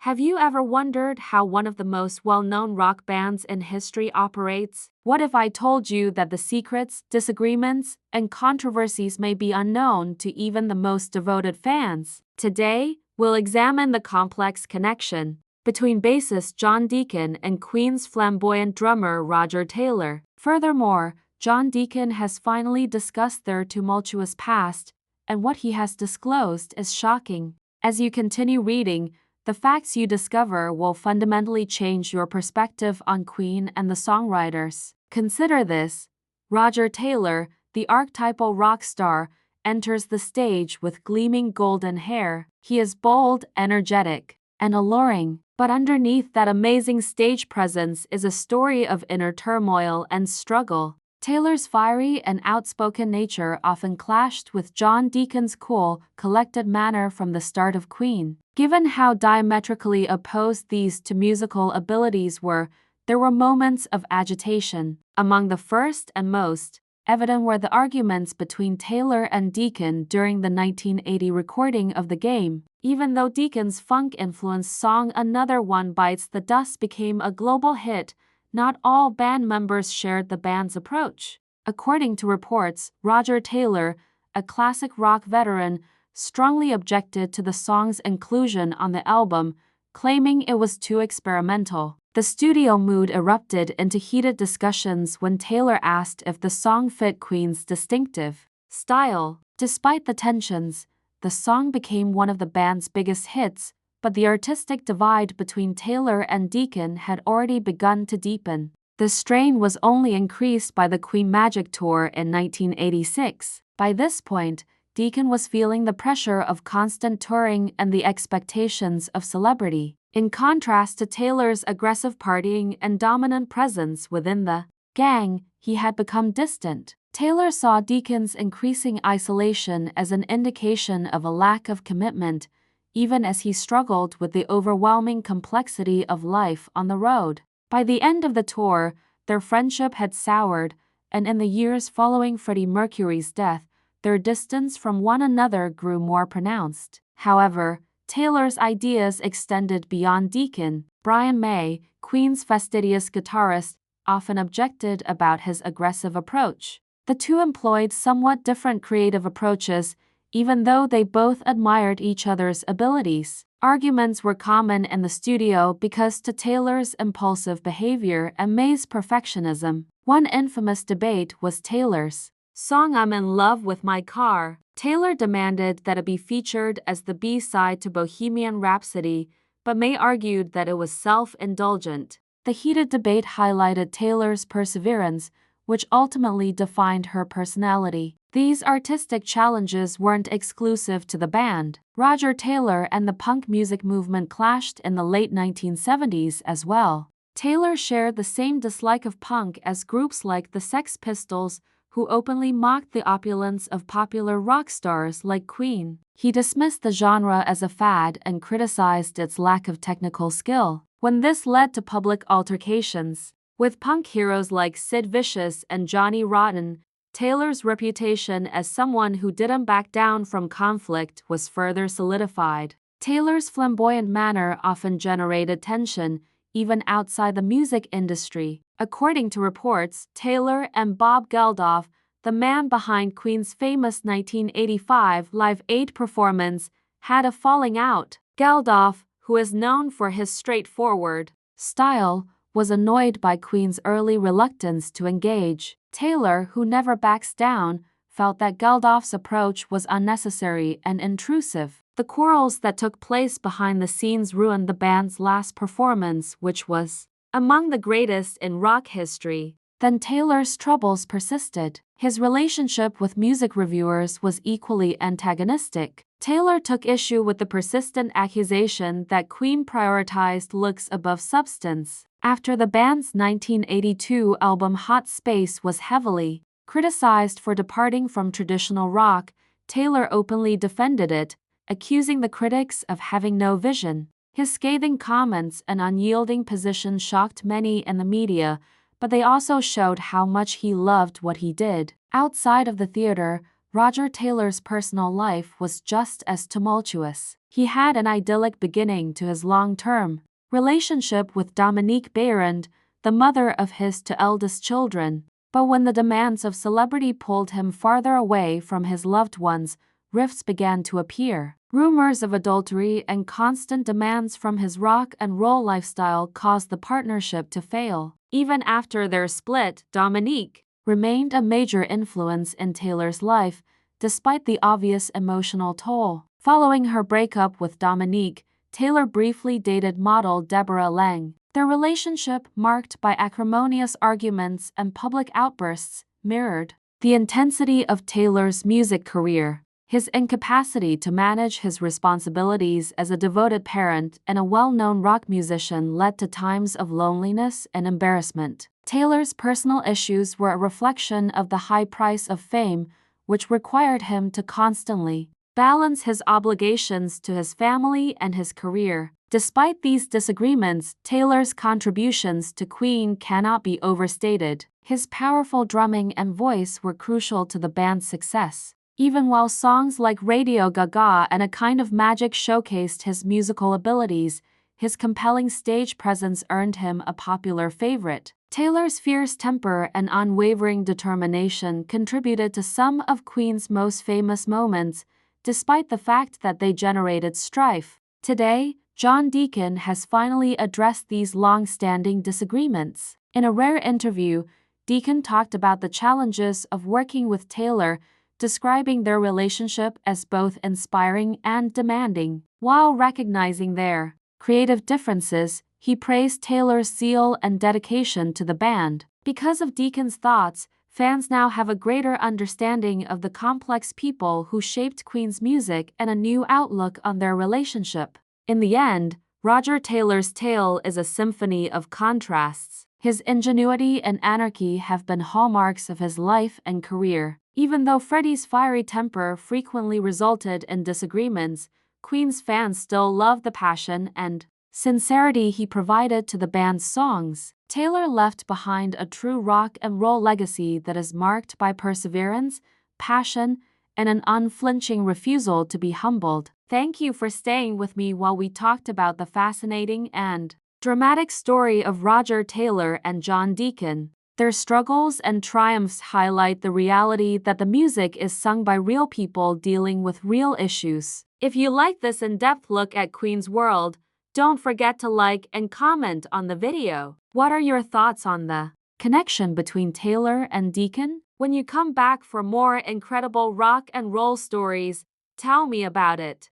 Have you ever wondered how one of the most well-known rock bands in history operates? What if I told you that the secrets, disagreements, and controversies may be unknown to even the most devoted fans? Today, we'll examine the complex connection between bassist John Deacon and Queen's flamboyant drummer Roger Taylor. Furthermore, John Deacon has finally discussed their tumultuous past, and what he has disclosed is shocking. As you continue reading, the facts you discover will fundamentally change your perspective on Queen and the songwriters. Consider this: Roger Taylor, the archetypal rock star, enters the stage with gleaming golden hair. He is bold, energetic, and alluring. But underneath that amazing stage presence is a story of inner turmoil and struggle. Taylor's fiery and outspoken nature often clashed with John Deacon's cool, collected manner from the start of Queen. Given how diametrically opposed these two musical abilities were, there were moments of agitation. Among the first and most evident were the arguments between Taylor and Deacon during the 1980 recording of The Game. Even though Deacon's funk-influenced song Another One Bites the Dust became a global hit, not all band members shared the band's approach. According to reports, Roger Taylor, a classic rock veteran, strongly objected to the song's inclusion on the album, claiming it was too experimental. The studio mood erupted into heated discussions when Taylor asked if the song fit Queen's distinctive style. Despite the tensions, the song became one of the band's biggest hits, but the artistic divide between Taylor and Deacon had already begun to deepen. The strain was only increased by the Queen Magic Tour in 1986. By this point, Deacon was feeling the pressure of constant touring and the expectations of celebrity. In contrast to Taylor's aggressive partying and dominant presence within the gang, he had become distant. Taylor saw Deacon's increasing isolation as an indication of a lack of commitment, even as he struggled with the overwhelming complexity of life on the road. By the end of the tour, their friendship had soured, and in the years following Freddie Mercury's death, their distance from one another grew more pronounced. However, Taylor's ideas extended beyond Deacon. Brian May, Queen's fastidious guitarist, often objected about his aggressive approach. The two employed somewhat different creative approaches, even though they both admired each other's abilities. Arguments were common in the studio because to Taylor's impulsive behavior and May's perfectionism. One infamous debate was Taylor's song I'm in Love with My Car. Taylor demanded that it be featured as the B-side to Bohemian Rhapsody, but May argued that it was self-indulgent. The heated debate highlighted Taylor's perseverance, which ultimately defined her personality. These artistic challenges weren't exclusive to the band. Roger Taylor and the punk music movement clashed in the late 1970s as well. Taylor shared the same dislike of punk as groups like the Sex Pistols, who openly mocked the opulence of popular rock stars like Queen. He dismissed the genre as a fad and criticized its lack of technical skill. When this led to public altercations with punk heroes like Sid Vicious and Johnny Rotten, Taylor's reputation as someone who didn't back down from conflict was further solidified. Taylor's flamboyant manner often generated tension, even outside the music industry. According to reports, Taylor and Bob Geldof, the man behind Queen's famous 1985 Live Aid performance, had a falling out. Geldof, who is known for his straightforward style, was annoyed by Queen's early reluctance to engage. Taylor, who never backs down, felt that Geldof's approach was unnecessary and intrusive. The quarrels that took place behind the scenes ruined the band's last performance, which was among the greatest in rock history. Then Taylor's troubles persisted. His relationship with music reviewers was equally antagonistic. Taylor took issue with the persistent accusation that Queen prioritized looks above substance. After the band's 1982 album Hot Space was heavily criticized for departing from traditional rock, Taylor openly defended it, accusing the critics of having no vision. His scathing comments and unyielding position shocked many in the media, but they also showed how much he loved what he did. Outside of the theater, Roger Taylor's personal life was just as tumultuous. He had an idyllic beginning to his long-term relationship with Dominique Beyrand, the mother of his two eldest children. But when the demands of celebrity pulled him farther away from his loved ones, rifts began to appear. Rumors of adultery and constant demands from his rock and roll lifestyle caused the partnership to fail. Even after their split, Dominique remained a major influence in Taylor's life, despite the obvious emotional toll. Following her breakup with Dominique, Taylor briefly dated model Deborah Lang. Their relationship, marked by acrimonious arguments and public outbursts, mirrored the intensity of Taylor's music career. His incapacity to manage his responsibilities as a devoted parent and a well-known rock musician led to times of loneliness and embarrassment. Taylor's personal issues were a reflection of the high price of fame, which required him to constantly balance his obligations to his family and his career. Despite these disagreements, Taylor's contributions to Queen cannot be overstated. His powerful drumming and voice were crucial to the band's success. Even while songs like Radio Gaga and A Kind of Magic showcased his musical abilities, his compelling stage presence earned him a popular favorite. Taylor's fierce temper and unwavering determination contributed to some of Queen's most famous moments, despite the fact that they generated strife. Today, John Deacon has finally addressed these long-standing disagreements. In a rare interview, Deacon talked about the challenges of working with Taylor, describing their relationship as both inspiring and demanding. While recognizing their creative differences, he praised Taylor's zeal and dedication to the band. Because of Deacon's thoughts, fans now have a greater understanding of the complex people who shaped Queen's music and a new outlook on their relationship. In the end, Roger Taylor's tale is a symphony of contrasts. His ingenuity and anarchy have been hallmarks of his life and career. Even though Freddie's fiery temper frequently resulted in disagreements, Queen's fans still love the passion and sincerity he provided to the band's songs. Taylor left behind a true rock and roll legacy that is marked by perseverance, passion, and an unflinching refusal to be humbled. Thank you for staying with me while we talked about the fascinating and dramatic story of Roger Taylor and John Deacon. Their struggles and triumphs highlight the reality that the music is sung by real people dealing with real issues. If you like this in-depth look at Queen's world, don't forget to like and comment on the video. What are your thoughts on the connection between Taylor and Deacon? When you come back for more incredible rock and roll stories, tell me about it.